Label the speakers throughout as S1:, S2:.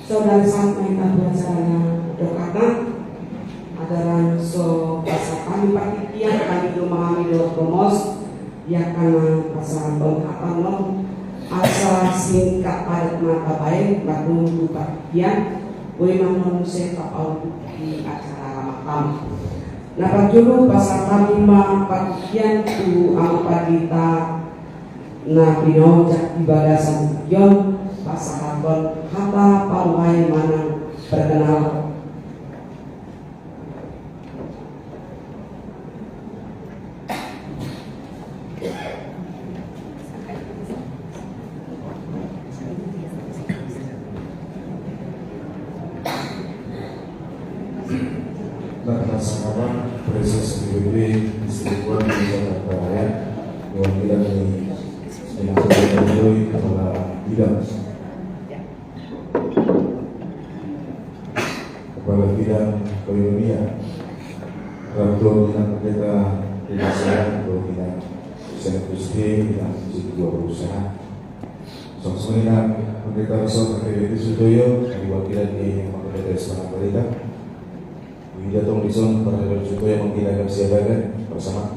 S1: saudara sampai acaranya dokana adaran so pasal kami patikian kami memahami dua promos ya karena pasal bengkapan lo asa singkat padat mata baik batu patikian boleh manusia kapal di acara makam. Nah dulu pasal kami patikian tu amadita na pinojak ibadah sanjyon pasal kata pawai mana perkenal.
S2: Sama proses PBB distribuan di Jakarta Raya perwakilan dari Senayan kepala bidang keekonomian Ratu Bidang Pendeta Desa Bidang Senat Gusti Bidang Dua Berusaha Songsonginan Pendeta Resor PBB Sudoyo diwakilan di Pendeta Semangat Pendeta Jatong Dison para juga yang menggunakan siagaan bersama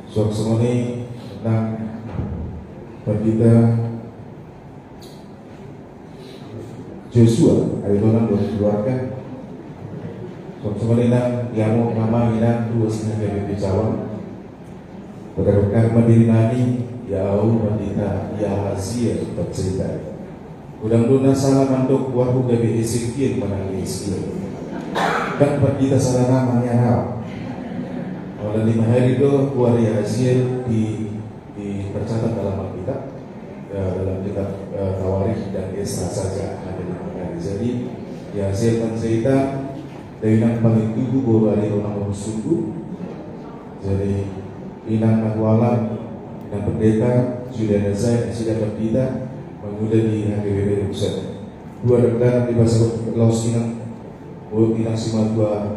S2: suatu semoni tentang Pendeta Joshua Arizona keluarga suatu semoni nang yang mau nama inang dua setengah dari Jawa berdasarkan mandiri nani yau Pendeta ya Asia bercerita udang-udang salah mandok wahu gabi Ezekiel menangis dan kita salah namanya hal. Oleh 5 hari itu keluarga hasil dipercatat dalam Alkitab dalam kitab Tawarikh dan Esra saja ada di hari. Jadi dihasilkan cerita dari yang paling tubuh bahwa ada orang bersungguh. Jadi inang nakwalam inang pendeta sudah nazar dan sudah berbeda mengudah di HGBB pusat. Dua rekan di bahasa Laos inang Inang Simadua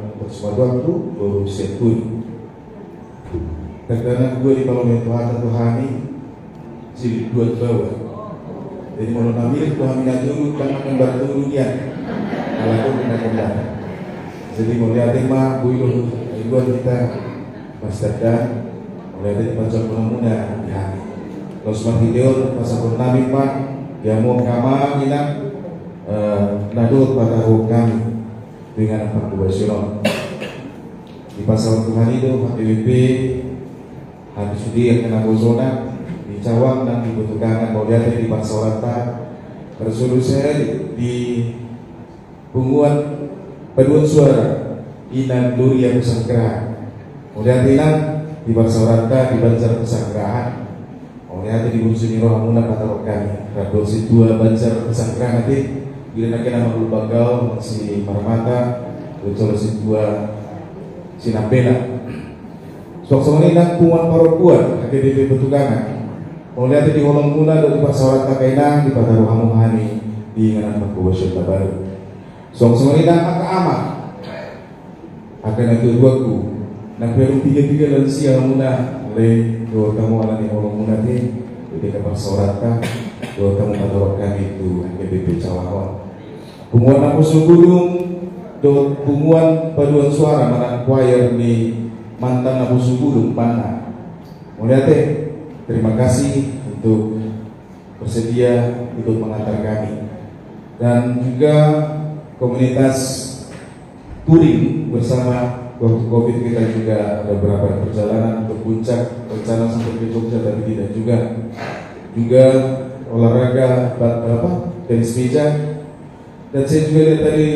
S2: tu baru setun. Kadang gue di parlemen Tuhan Tuhani jadi dua bawah. Jadi mau ngambil Tuhan minat dulu kan akan bantu dunia. Kalau aku minat kembali. Jadi mau lihat tema builu buat kita Masdada mulai dari pasal penamuna ya. Kalau semua video pasal penamik pak yang mau kamar minat nadut pada kami dengan perbuasan di pasal Tuhan itu HPWP hadis sudi yang kena bozona di Cawang dan dibutuhkan mau lihat di pasal rata resolusi di punguan paduan suara Inan Luria Pusanggrahan mau lihat Inan di pasal rata di Banjar Pusanggrahan mau lihat di Bunsuni Rohamuna kata kami Radol Situa Banjar Pusanggrahan nanti bila nak kena makhluk bagau si Marmata betul si dua Sinapela sok-sok ini nak puan parokuan HKBP Betugangan mau lihat di Holong Muna di Pasawat Takaina di Pataru Hamuhani di Nganan Pakuwa Syota Baru sok-sok ini nak amat akan nak keduaku nak peru 3-3 lansia Muna oleh dua kamu ala di Holong Muna di kapal Saurata dua kamu Pataru kami itu HKBP Cawang Punguan aku Gunung, punguan paduan suara mana choir di mantan aku Gunung Pana. Mulyate, terima kasih untuk bersedia ikut mengantar kami dan juga komunitas touring bersama waktu COVID kita juga ada beberapa perjalanan ke puncak rencana sampai ke Jogja tapi tidak juga olahraga tenis meja. Dan saya juga lihat tadi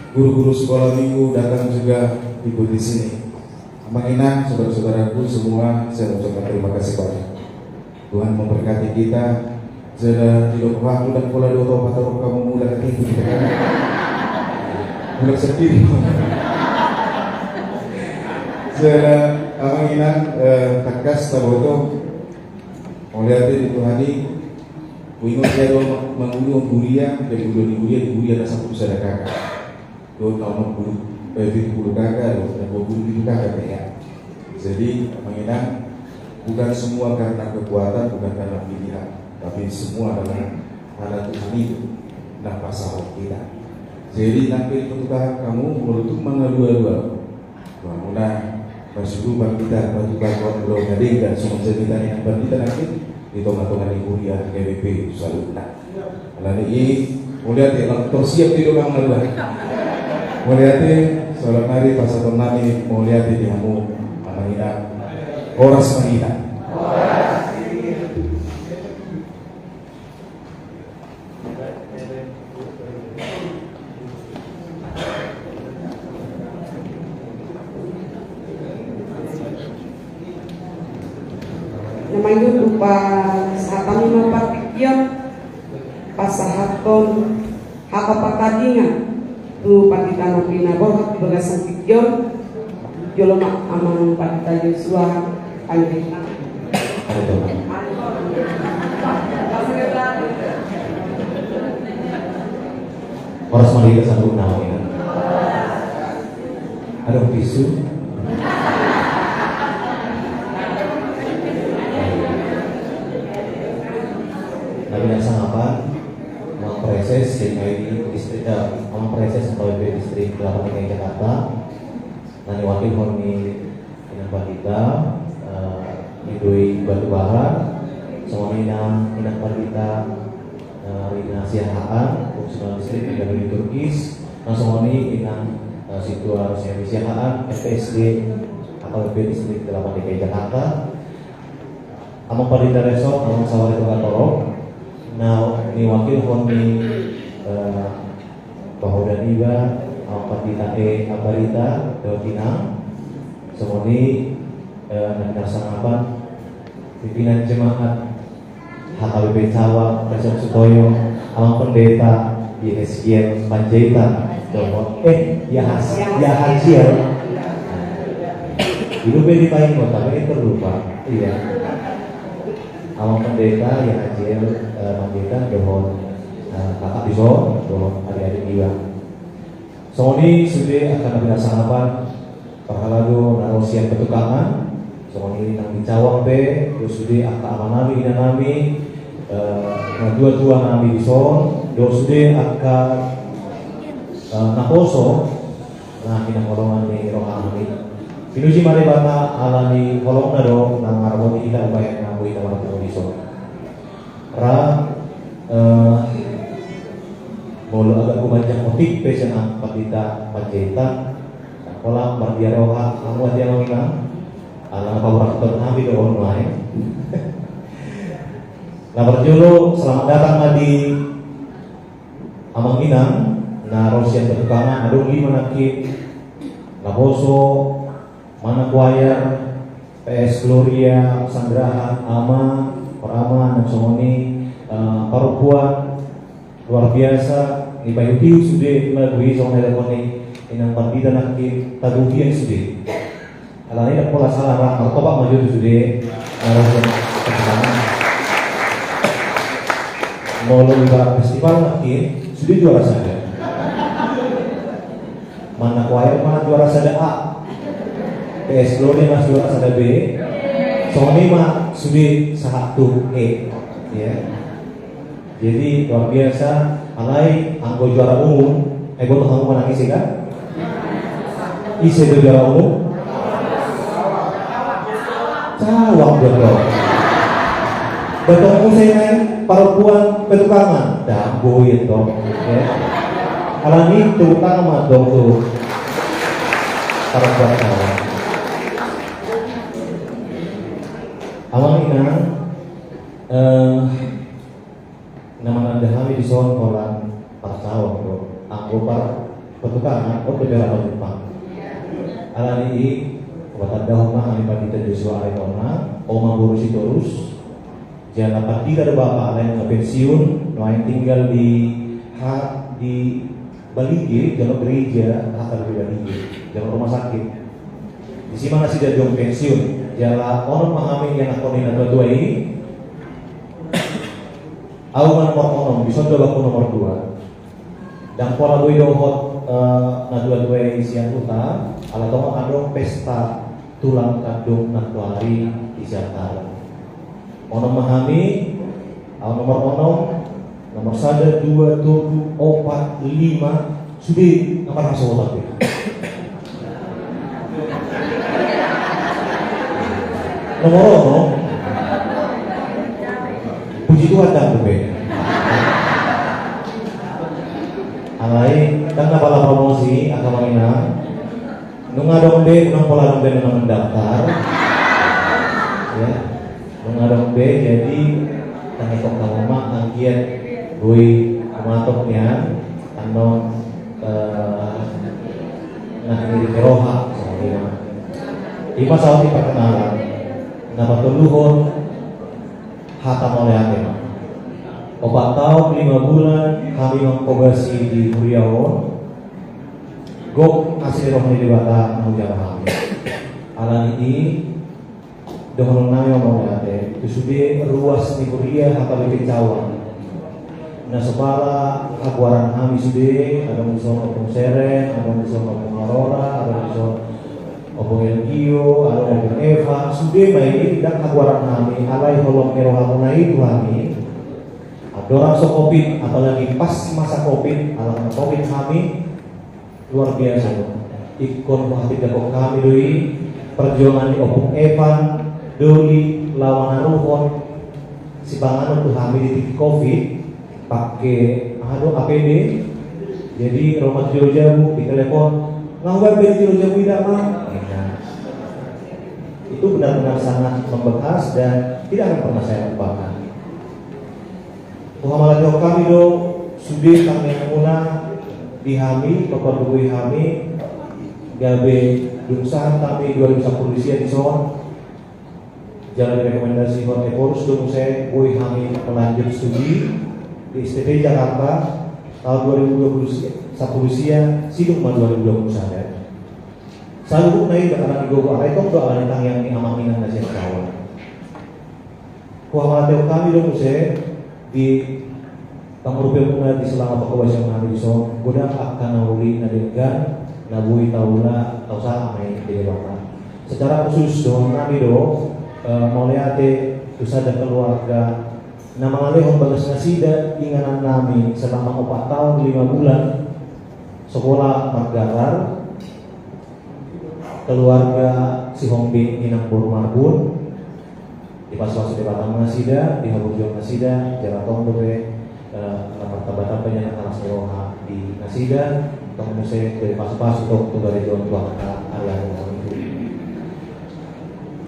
S2: guru-guru sekolah minggu datang juga ikut di sini. Menginang saudara-saudaraku semua, saya ucapkan terima kasih banyak. Tuhan memberkati kita. Saya tidak waktu dan pola doa atau kamu mulai itu kita kan. Mulai sendiri. Saya menginang takas taboto. Melihat di Tuhani. Ingat saya doa mengulung buria dari buria ada satu besar kakak. Doa tahun 70 kakak dan 20 kakak ya. Jadi menginang bukan semua karena kekuatan, bukan karena pilihan, tapi semua adalah alat Tuhan itu. na pasahok kita. Jadi nanti ketika kamu menutup mana dua-dua, muna bersyukur kita bertukar kalau ngadi dan semua cerita yang kita nanti di tengah-tengah di kuliah GBP selalu nak. Lalu ini mulia tiap tersiap di dalam mana mulia soal hari pasal nami mulia di kamu amanida oras manida.
S1: Namanya lupa saat kami mempatikian pasahaton haka patadingan tu patita napina borhat di bagasan pikion joloma amang patita Yosua Anggina.
S3: Oras malika sa lunaw yan. Anong piso? Naminasangapan mga preses mga preses ng KWP District Kelapa Dki Jakarta naniwakil ho ni Inang Balita Idoy Batubara semuanya Inang Balita Rina Siahaan Fungsional Distrik dari Turkis semuanya Inang Situasi Siahaan FPSD KWP Distrik Kelapa Dki Jakarta Amang Balita Resort Amang Sawari Tukatoro Now, ni wakil kami Bahodan Iba, Patita Abarita, Jawa Timur. Semuanya nagnasangapan pimpinan jemaat HKBP Cawa, Resort Sutoyo, Amang Pendeta Yeskiel Panjaitan, Yahasiel. Itu bedi paling kota, tapi terlupa. Iya. Amang Pendeta Yahasiel Panjaitan dohon kakak biso dohon adik-adik juga. Semoni sudah akan dilaksanakan perhalado narosian petukangan. Semoni nang dicawang pe terus sudah akan amanami inanami dua-dua nami bison terus sudah akan naposo nah kinangolongan ni rohani. Pinuji mari bata alani kolongna do nang harmoni kita upaya ngaku kita marang bison. Ra bolo agak kubanyak motif pesan patita Panjaitan kolam mardia roha kamu dia mengingat alang apa beraktor nabi do online. Nah berjulu selamat datang di Amang Inang na rosian bertukangan adung lima naki Laboso mana choir PS Gloria Sangrahan Ama Perama dan Somoni Parupuan luar biasa di Bayu Tiu sudah melalui zona teleponi inang pandita nakit taguhian sudah alani tak pola salah rak topak maju sudah narasian pertama molo ibarat festival nakit sudah juara saja mana choir mana juara saja A PS Gloria mas juara saja B Somoni mah sudah satu E ya. Jadi luar biasa, alai anggo juara umum, gue tuh kamu menangis sih kan? Isi itu juara umum, cawang betul. Betul saya perempuan petukangan, dambo itu, ya. Alami terutama dong tuh perempuan kawan. Awang Inang, nama anda kami di soal kolam Parsawang bro, anggo par petukangan, beda apa Jepang. Alani ini buat ada rumah kami pandita Joshua Arekona, Oma Borusi Torus, jangan dapat tiga bapak lain yang pensiun, yang tinggal di Balige, jalur gereja, atau di Balige, jalur rumah sakit. Di sini mana sih dia pensiun? Jalan orang memahami yang koordinator dua ini. Aku nomor 6, bisa coba aku nomor 2. Dan pola gue dohot na dua-dua isian utang, ala tomo kandung pesta tulang kandung natuari di Jakarta. Ono memahami, aku nomor 6 nomor 1, 2, 3, 4, 5 sudah apa rasa tapi nomor puji Tuhan dan berbeda alai dan pala promosi agama ina nungadong be unang pola be nang mendaftar ya nungadong be jadi tang ekok kamu angkiat bui kumatoknya anon nah ini keroha di masalah di perkenalan nama tuluhon hatam oleh agama 4 tahun 5 bulan kami mengkobasi di Huriawan gok asli rohani di bata mengujar kami alam ini dengan nama mau ada itu sudah ruas di Huria hatam lebih cawan nah separa akuaran kami sudah ada musuh opung Seren ada musuh opung Aurora ada musuh opung Elgio ada opung Eva sudah baik dan akuaran kami alai holong merohamuna itu kami Dorang so COVID, apalagi pas masa COVID, alam COVID kami luar biasa. Ikon hati dapur kami doi perjuangan di opung Evan, Doli, lawan Aruhon, si bangan untuk kami di titik COVID, pakai APD. Jadi rumah jauh-jauh di telepon, ngawal beli jauh-jauh tidak mah. Itu benar-benar sangat membekas dan tidak akan pernah saya lupakan. Muhammad kami do sudah kami mula dihami bapak dui kami gabe dunsan kami 2010 di son jalan rekomendasi Hotel Polus dong saya bui kami melanjut studi di STP Jakarta tahun 2020 sia sidung 2020 saya selalu naik karena digogo itu doa tentang yang diamanin nasi kawan Muhammad kami dong saya di pangurupil bunga di selama pakawasan hari so gudang akan nauli nadegan nabui taula tausa mai di dewata secara khusus doang nabi do moliate usada keluarga nama alehon bagas nasida inganan nami selama 4 tahun 5 bulan sekolah Margarar keluarga si Hongbin Inang Boru Marbun di pas-pas di Batang Nasida, di Habujong Nasida, Jaratong Dore, martabat banyak anak seroha di Nasida, tong musik dari pas-pas untuk dari Jawa Tua area yang itu.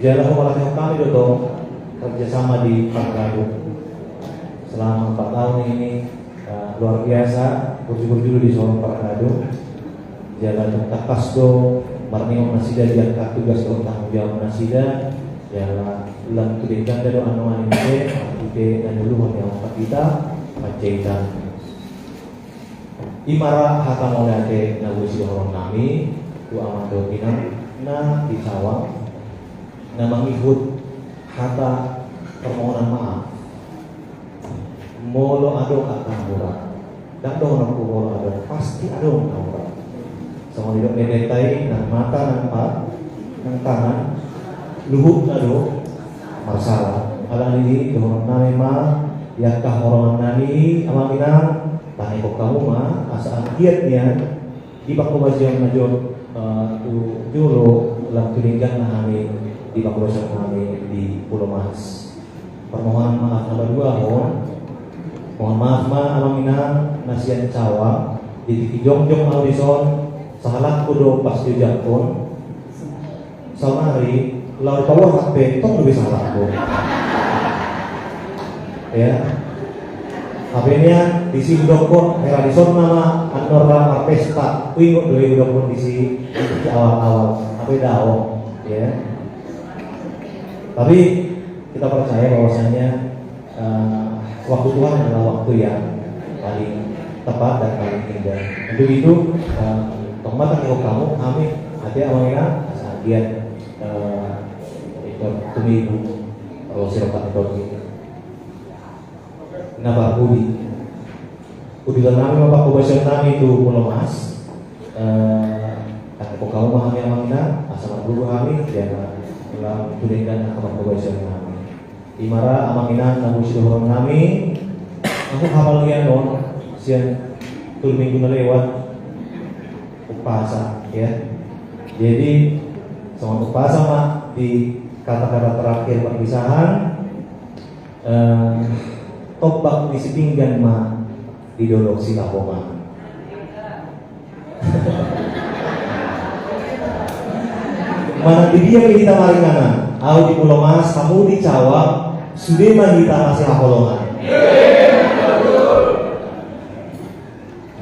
S3: Jalan kepala kami dotong kerjasama di Pangkadu selama 4 tahun ini luar biasa, berjulu di Solo Pangkadu. Jalan Takasdo, Marnio Nasida diangkat tugas untuk tanggung jawab Nasida. Jalan ulang tulisan dari anuan ini ide dan dulu yang kita macaikan imara hakam oleh ade nabusi orang kami tu amado pinang na disawang na mangikut kata permohonan maaf molo ado akan murah dan doang aku molo ado pasti ado murah sama hidup nenetai nang mata nang pat nang tangan luhut ado masalah alang ini doang nami ma yakah orang nani amaminang tahay ko kamu ma asaan kiatnya di bakubasyon najon tu juro lang tulinggan na kami di bakubasyon kami di Pulau Mas permohonan maaf na berdua mohon maaf ma amaminang nasiyan cawa di tikijong-jong audison sahalat ko do pas di Japon samari lalu bawah HP tong lebih salah ko ya HP-nya di sini dokon Heradison nama Andorra Marpesta wingok doi dokon di awal-awal HP dawo ya tapi kita percaya bahwasanya waktu Tuhan adalah waktu yang paling tepat dan paling indah untuk itu tomat atau kamu kami ada awalnya sagian tumibu kalau siapa itu kenapa Udi nami bapak kubasyon nami itu Pulau Mas kamu memahami amanah asal guru kami jangan ulang tudingkan bapak kubasyon nami imara amanah namu sidohong nami Aku hafal lian dong, siang tur minggu na lewat upasa ya. Jadi sama upasa mak di kata-kata terakhir perpisahan tobak di sepinggan mak didolok silapoma. Mana dia kita maringanan, au di Pulau Mas, kamu di Jawa, sudah kita masih hakolongan.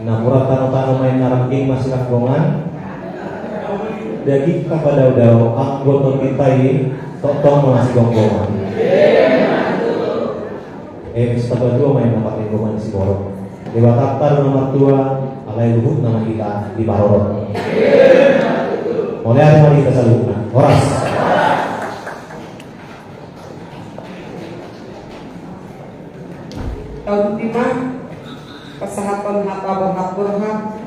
S3: Nah, murah tano-tano main narangking masih hakolongan. Dagi kepada udao, anggota kita ini, tong masih gonggongan. Setelah dua main dapat gonggongan si borok. Dewa Taktar nomor 2, alai luhut nama kita di Barorot. Mulai hari mari kita salukan. Horas.
S1: Tahun 5 kesehatan hata berhak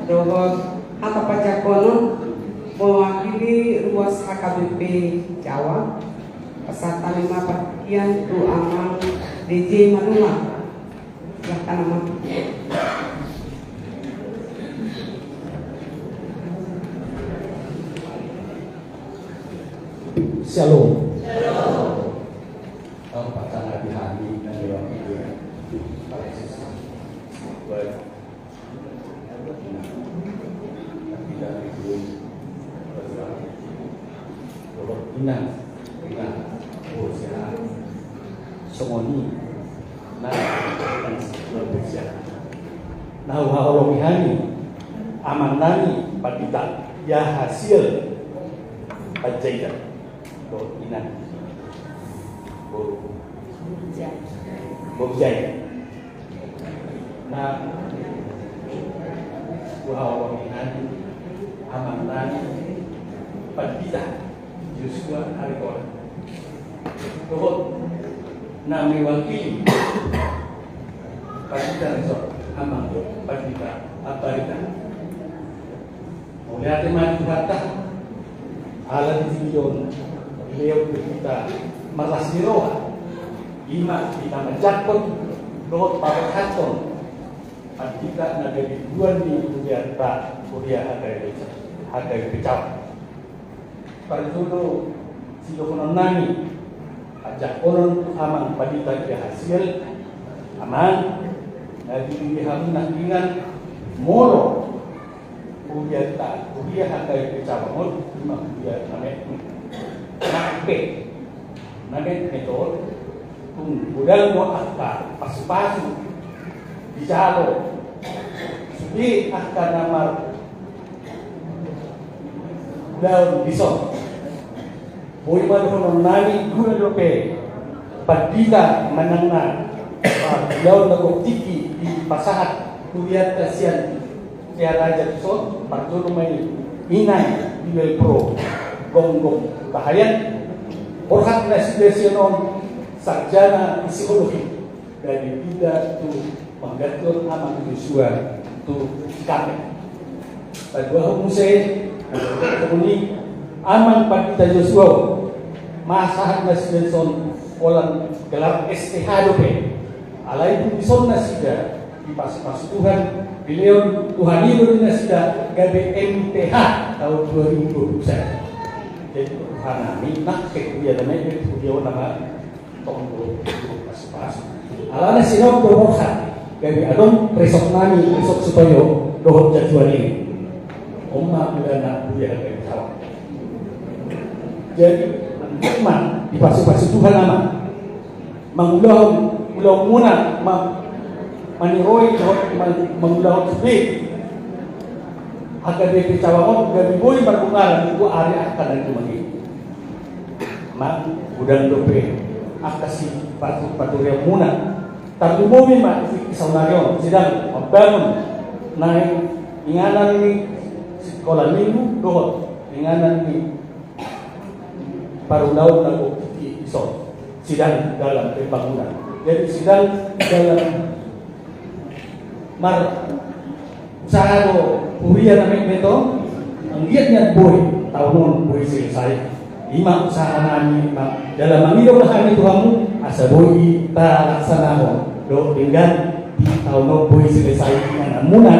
S1: dohon hata pacakonon mewakili ruas HKBP Jawa kesehatan 5 bagian tu aman DJ Manula. Silahkan nama.
S4: Shalom. Shalom. Bacaan hati-hati dan doa kita. Baik. Tidak itu. Kalau inang, berusaha. Semoni. Nah, kan berusaha. Nah, kalau mihani, amanani, patita, ya hasil, pajaida. Inan Bojai. Nah, wahai inan amantan padita Yosua Arikon. Dohot nami wakili padita resort amang padita aparita. Mulai ada maju kata alat tinggion beliau kita malas diroa, lima kita menjakot, dohot pakai haton, kita naga di dua ni kuliah ada pecah. Pada dulu si dokumen nani, ajak orang aman padita dia hasil aman, lagi dihamun dengan moro kuliah ada pecah bangun, lima kuliah namanya. Nakpe, nagen metode, kung budal mo akta, pasu-pasu, dijalo, sudi akta namar, daun bison, boy man ko nani guna dope, padita manangna, daun nagotiki di pasahat, kulihat kasian, kaya raja bison, pagtulo may inay, nivel pro, gonggong. Bahayan orang nasionalis sarjana psikologi dari tidak tu menggatur aman Yosua tu kami. Pada musai kemuni aman pada Yosua masa nasionalis orang gelar STH alai pun bison nasida di pas Tuhan beliau Tuhan itu nasida gabe MTH tahun 2021. Jadi karena minat dia namanya dia nama tonggo pas. Alana sinau berborsa. Jadi adong presok nani presok supaya dohot jadwal ini. Omma ulana dia kayak tahu. Jadi iman di pasi Tuhan nama. Mengulang muna maniroi dohot mengulang sebik. Agar dia kecawaan gabi boy berbungalan itu hari akan dan kemari. Mak udang dope akasi patu yang muna. Tapi mobil mak kisahnya sedang membangun naik inganan ini sekolah minggu dohot inganan ini paru laut lagu iso sedang dalam pembangunan. Jadi sedang dalam usaha do kuliah namanya itu, anggiatnya boy tahun boy selesai. 5 usaha nani dalam mengidolah itu kamu asa boy ta laksana do dengan no boy selesai dengan muna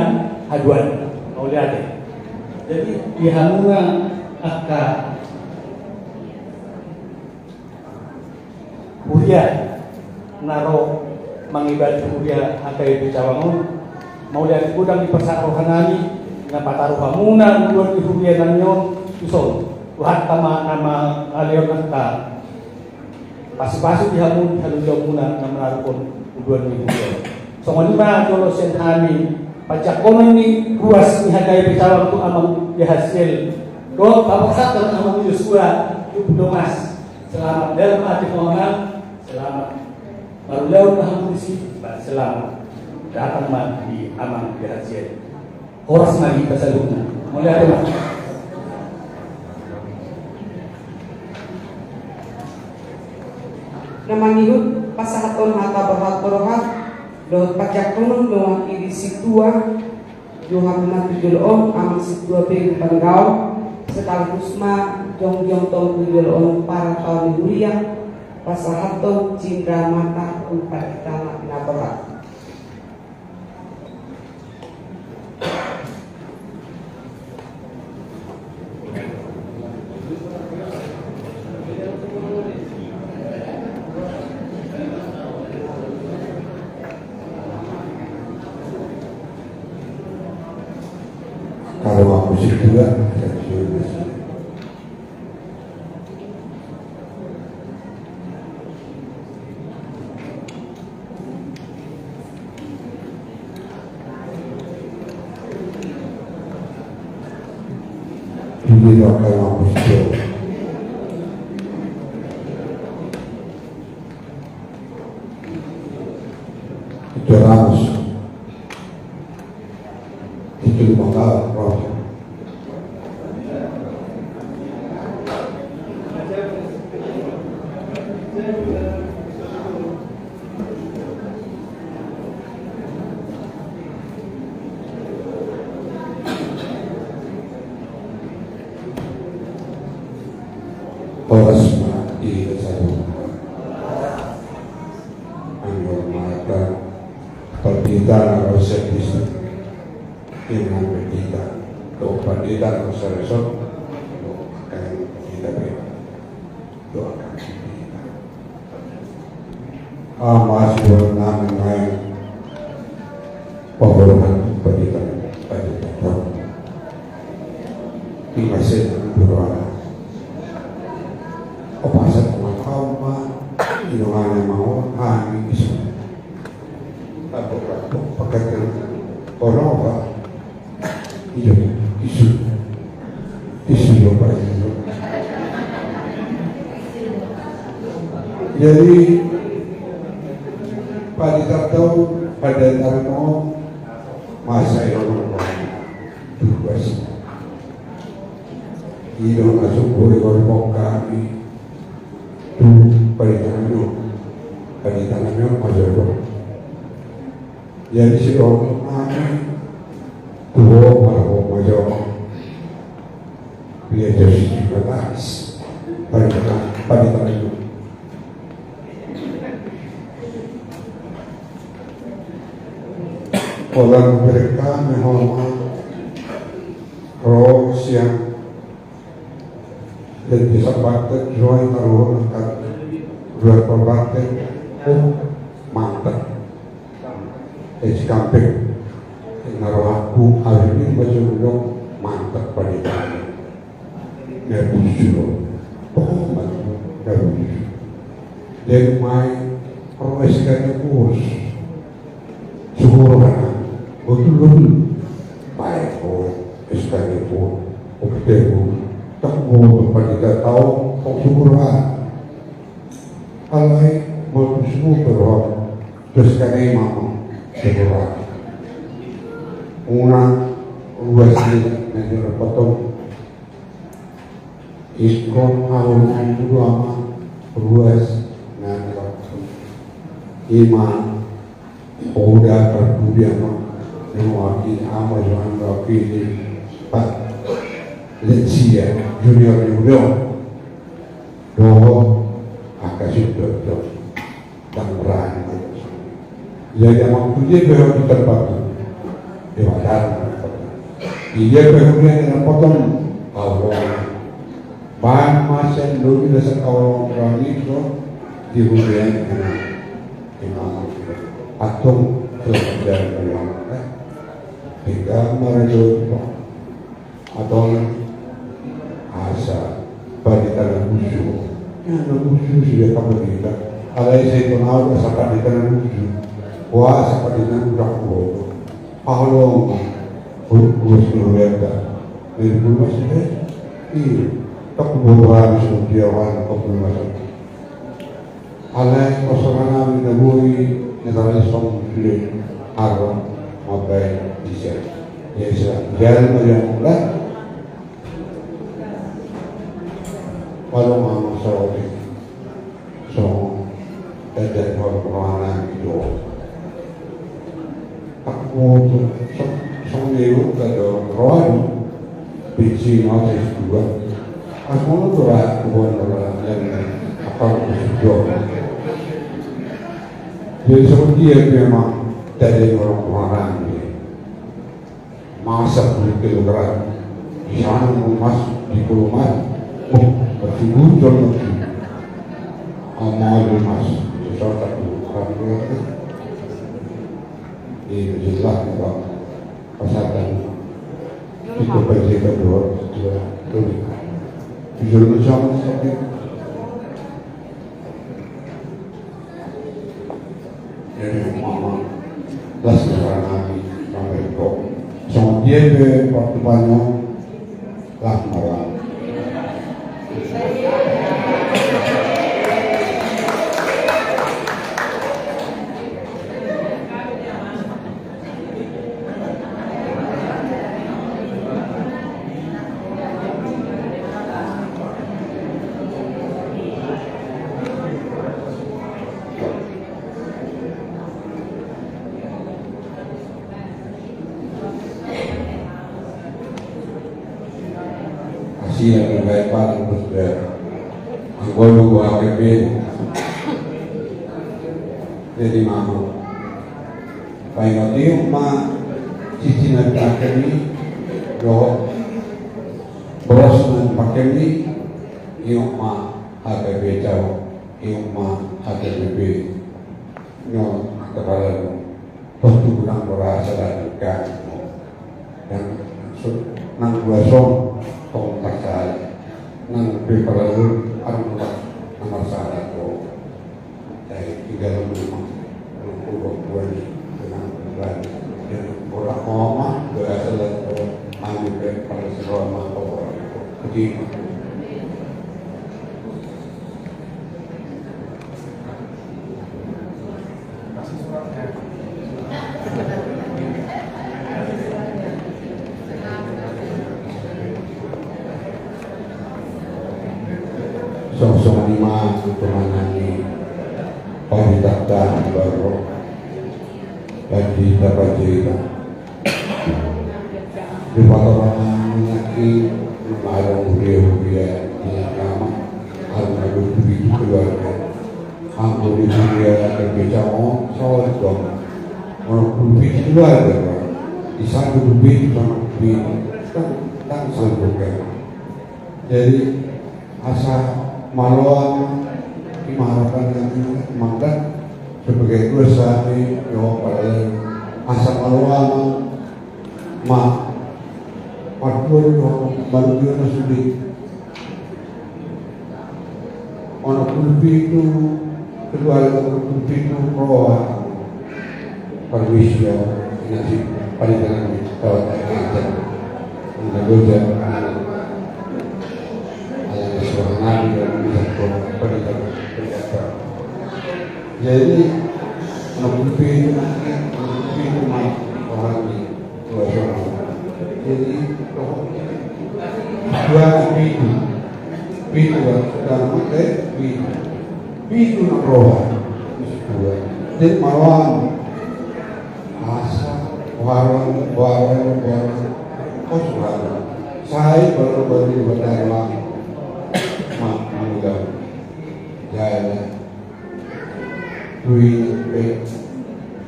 S4: haduan oleh ade. Jadi dihamuna aka Huria naro mangibad Huria akai di Cawangon mau lihat kudang di pasar rohanani na pataruh hamuna udon di Huria nanyo ison lahat tama nama alion nanta pasu-pasu dihamun halujau muna na menarukon udon di Huria so ngonima jolo senhani pacakonan ni ruas ni hakai di Cawang tu amang dihasil do papasak dan amang Yosua Domas selamat dalam hati pengenal selamat baru lewat hamunisi selamat datang mat di amang dihasil horas lagi pasaluna mulai ada mat
S1: namangihut pasahaton hata berhat dohot pacakonon mewakili situa Johan Matujulon amang situa Beng Panggau sekaligus ma jongjong tong Tujulon para kaum Huria pasahaton cindra mata empat tanah naberat.
S5: Kalau aku sih juga ini akan aku sih itu harus itu bakal roh Horas mati satu menghormatkan perditaan harus bisa dengan perditaan atau perditaan harus resort akan kita beri doakan perditaan masih bernama lain pemberontak perditaan di masjid berdoa pasal pengetahuan hidungan yang mau kami bisa tak pakai orang apa hidup isu apa itu jadi pada tahu pada tahun masa yang tugas hidup masuk boleh berpok kami tu paritangannya masyarakat. Jadi si orang kami tuh malah masyarakat dia jadi batas paritangan itu. Orang mereka menghormat roh siang dan bisa batet joy taruh akan dua perbatet mantap kampung naruh aku hari ini baca dulu mantap pada kami dari dulu dari dan main perwesikannya bos syukur betul baik SKnya pun oke tak mau pada tahu syukurlah alai mau syukur terus kami mau syukurlah una luas nanti potong ikon awal dulu ama luas nanti ima udah berbudi ama yang ama yang berpilih pak Lecia Junior doho akasih dokter dan berani Jadi yang dia baru di tempat di wadah. Dia kemudian dengan potong awal. Bahan masa dulu dasar awal orang itu kemudian dengan atom kemudian yang hingga menuju atau asa pada tanah musuh. Yang musuh sudah kembali. Alai saya tahu sampai di tanah musuh. Wah sampai di tanah musuh. Pahlawan Bus Nurenda dari Bulmas tak kebodohan setiawan Bulmas alai kosoran minabui negara Islam pilih Arab mabai Islam ya Islam jalan yang mulai walau mau sahabat so dan orang itu aku xong yêu là đồ rối bị chi nó thì dua aku tuh lah bukan yang apa itu jadi seperti itu memang dari orang ini masak di kilogram di sana emas di puluhan berfigur dalam amal emas sesuatu orang itu jelas bahwa pasatan itu bagi kedua jujur macam seperti jadi mama las orang kami sampai kok sama dia ke waktu banyak lah marah yang terbaik paling bersedia aku lupa APP jadi mahu paling nanti ma cici nanti akan ini doh boros nanti pakai ini yung ma APP jauh yung ma APP yung kepala tentu kurang berasa dan ikan dan nang buasong kong pasal nang preparator ang nomor salah ko dahil tiga rumah kurang buwan dengan bulan dan orang mama berasa ko ang para sa Roma ko jadi sosok lima menangani paritakta baru bagi dapat cerita di orang menyakit malam dia di nama harus begitu keluarga anggur di dia berbicara soal dong orang berbeda keluarga di sana berbeda sama berbeda kan selalu jadi asa maluan dimarakan yang mantan sebagai dosa ini yo pada asa maluan ma patut yo baru na sulit ono pulpito keluarga pulpito roa perwisyo nasi paritan tahu tak ada Nabi dan pendapat. Jadi nabi orang ini dua orang. Jadi dua pintu dalam mata pintu nak roh dua. Jadi malam asa warung kosong. Saya baru berdiri jalan, duit,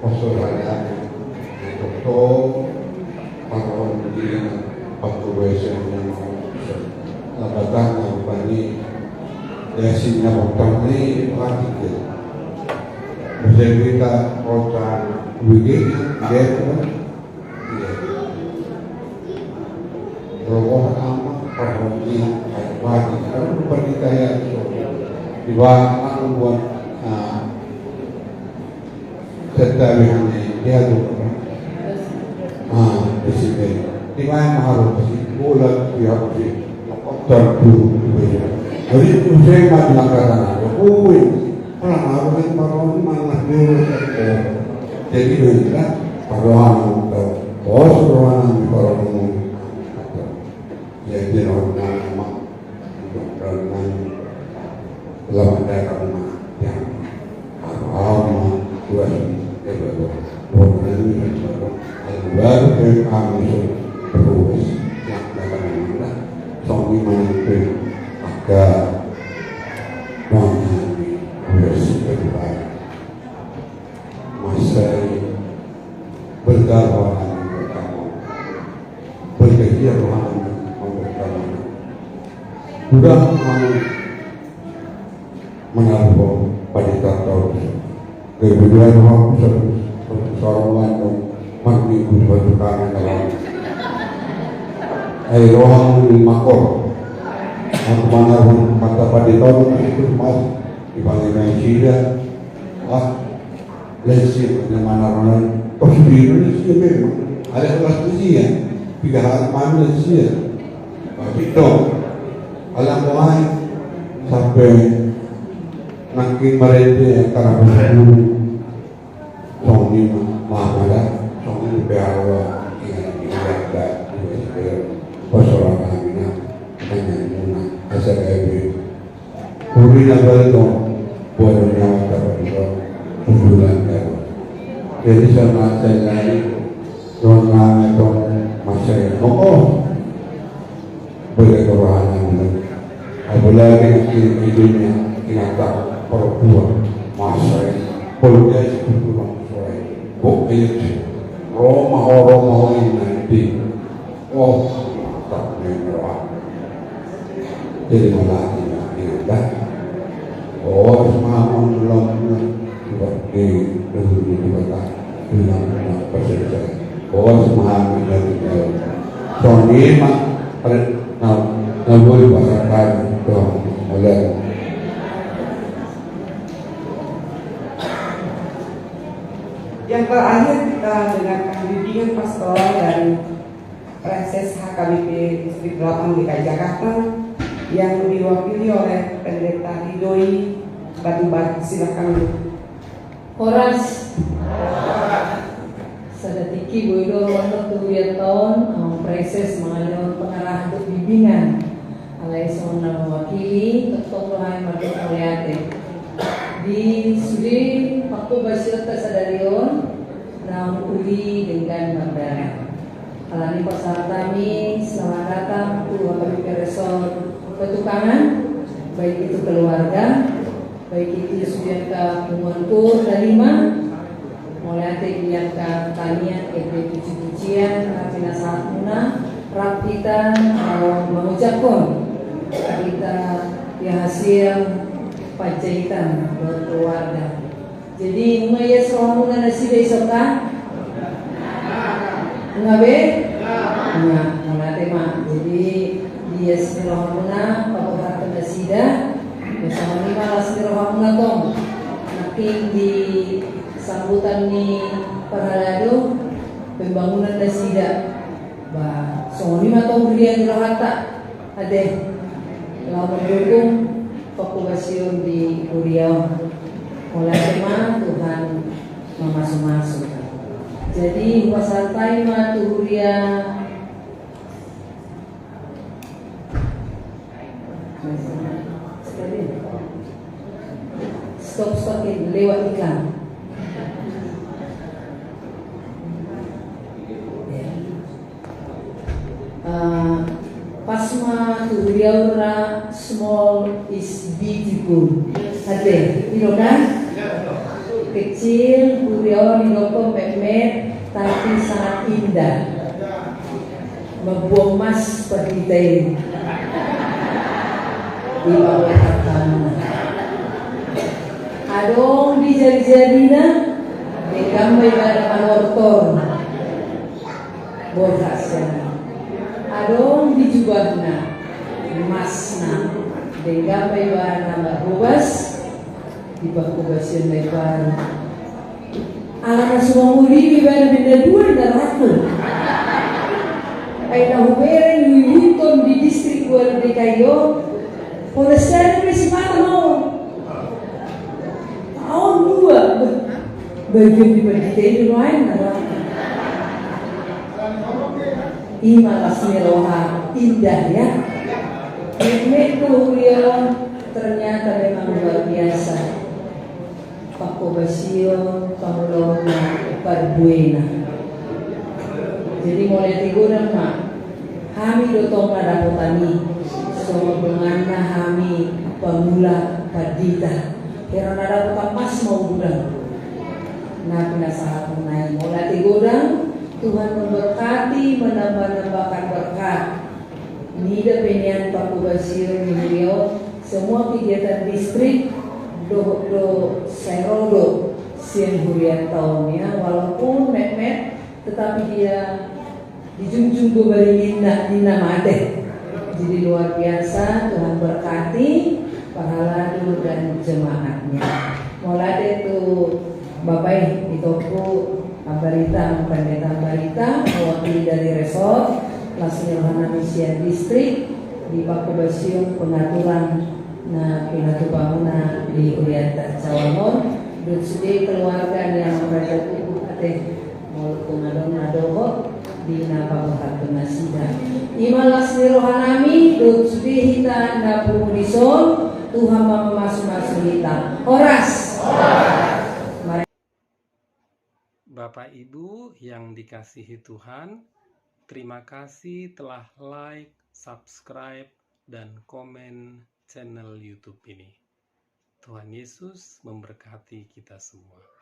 S5: Australia Toto para pemilihan patuwesen yang batang yang bani yasinnya batang ini praktik bisa kita kota begini gitu roh amat perhatian bagi kalau pernikah di bawah buat setawihan dia juga di sini di mana harus bulan dia harus terbunuh jadi itu saya bilang kata orang harus orang mana dulu jadi mereka parohan orang di parohan jadi orang nama orang lembaga rumah yang orang dua baru kami terus yang dalam suami menantu agak mengalami terus berbaik masa berdakwah bersama berkegiatan bersama sudah menaruh pada tahun kemudian waktu seorang magni berbukaan dalam rohang makor aku menaruh mata pada tahun itu mas di bangsa Indonesia lesir dengan mana orang di Indonesia memang ada kelas usia tiga hari mana usia tapi dong alam lain sampai makin mereka karena berburu Sony Mahamada Sony Behawa yang diadakan di persoalan kami dengan Muna SKB Puri Nagalito Buatnya Kabarito Usulan Kabar jadi sama saya lagi Dona itu masih boleh kerohanian apalagi hidupnya ingat perempuan masa polnya itu manusia bukti Roma ini tak menerah jadi malah ingat semua belum seperti dulu kata dengan perselesaian semua menjadi Sony mak boleh pasakan dong oleh
S1: yang terakhir kita dengarkan bimbingan pastoral dari Reses HKBP Distrik 8 DKI Jakarta yang diwakili oleh Pendeta Hidoi Batu. Silakan.
S6: Horas Sadatiki Boydo untuk Tuwiaton Reses mengalami pengarah untuk bimbingan alai seorang mewakili ketua Tuhan Marduk Mulyate di sudi waktu Basir Tasadarion Nam Uli dengan Mandara alani pasar kami selamat datang keluar KBP Resort Petukangan baik itu keluarga baik itu Sudianka Pungwanku Dalima Mulyate Dianka Tanian EP Cuci-Cucian Rapina Saatmuna Rapita mengucapkan kita yang hasil pajahitan buat keluarga. Jadi umaya selama na sila isoka? Ngabe? Nga, mulate ma. Jadi dia selama na papaharap na sida. Bersama ni malas selama na tong. Naking di sambutan ni Paralado pembangunan na sida. Ba, so ni matong riyan lahata. Ade, lawan mendukung populasi di Uriau. Mulai tema Tuhan memasuk-masuk. Jadi pasal taima Tuhuria stop-stopin lewat iklan. Pasma Tuhuria small is beautiful. Ade, you know kan? kecil, beliau didokong pepet, tapi sangat indah. Membuang emas seperti teh di bawah tanah. Adong di jari-jarina, dekam pada manortor, borasnya. Adong di jubahna, emasna, dekam pada nama bubas, di bawah bubasin lebar. Alam semua muli ibadah benda dua dan ratu. Ay nahubereng yuhuton di distrik Guadalcanal, Polester Municipal mau. Tahun 2 bagian di pendidikan lain adalah Imalas Meroha indah ya. Itu beliau ternyata memang luar biasa. Pakobasio Paulona Parbuena. Jadi mulai tiguran mak, kami dotong pada petani, semua penganna kami pemula padita. Kira nada petang pas mau gudang, nah penasaran naik mulai tiguran. Tuhan memberkati, menambah-nambahkan berkat. Nida penian Pak Basir beliau, semua kegiatan distrik do serodo siang hurian tahunnya, walaupun met tetapi dia dijunjung kembali Nina Made. Jadi luar biasa, Tuhan berkati pahala dulu dan jemaatnya. Mulai itu Bapak itu Ambarita, Pendeta Ambarita, mewakili dari resort Lasmi Yohana Misian Distrik di Pakubasium pengaturan na pinatu bangunan di Urianta Cawamon dan sudah keluarga yang mereka kuku ate Nadoho di Napapahatu Nasida. Imalas ni rohanami dut sudihita na pumudison Tuhan mamasu-masu hita. Oras.
S7: Bapak Ibu yang dikasihi Tuhan, terima kasih telah like, subscribe, dan komen channel YouTube ini. Tuhan Yesus memberkati kita semua.